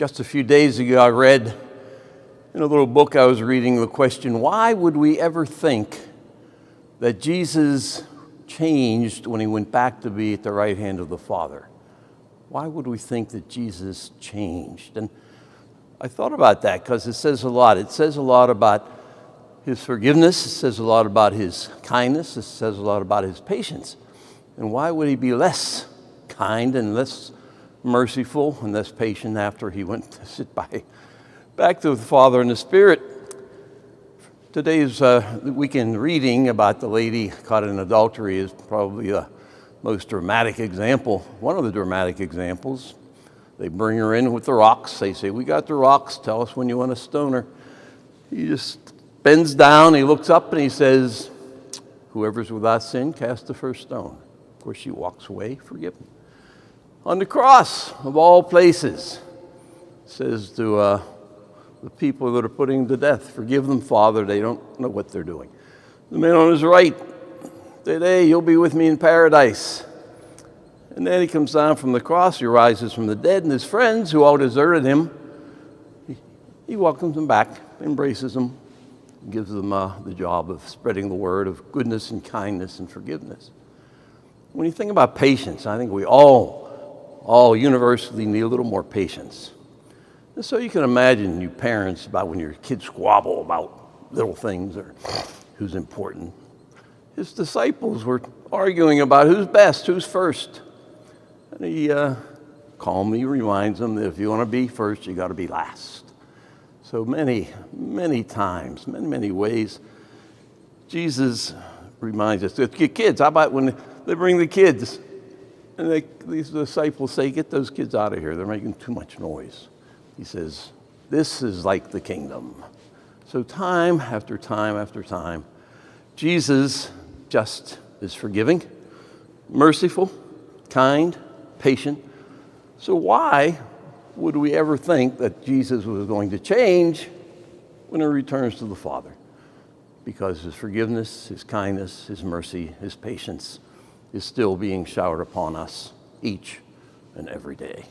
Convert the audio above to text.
Just a few days ago, I read in a little book I was reading the question, why would we ever think that Jesus changed when he went back to be at the right hand of the Father? Why would we think that Jesus changed? And I thought about that because it says a lot. It says a lot about his forgiveness. It says a lot about his kindness. It says a lot about his patience. And why would he be less kind and less merciful and less patient after he went to sit back to the Father and the Spirit? Today's weekend reading about the lady caught in adultery is probably the most dramatic example, one of the dramatic examples. They bring her in with the rocks. They say, "We got the rocks. Tell us when you want to stone her." He just bends down, he looks up, and he says, "Whoever's without sin, cast the first stone." Of course, she walks away, forgiven. On the cross, of all places, says to the people that are putting him to death, "Forgive them, Father, they don't know what they're doing." The man on his right, "Today you'll be with me in paradise." And then he comes down from the cross, he rises from the dead, and his friends who all deserted him, he welcomes them back, embraces them, gives them the job of spreading the word of goodness and kindness and forgiveness. When you think about patience, I think we all universally need a little more patience. And so you can imagine, you parents, about when your kids squabble about little things or who's important. His disciples were arguing about who's best, who's first. And he calmly reminds them that if you want to be first, you got to be last. So many times, many ways, Jesus reminds us. Kids, how about when they bring the kids and these disciples say, "Get those kids out of here. They're making too much noise." He says, "This is like the kingdom." So time after time after time, Jesus just is forgiving, merciful, kind, patient. So why would we ever think that Jesus was going to change when he returns to the Father? Because his forgiveness, his kindness, his mercy, his patience is still being showered upon us each and every day.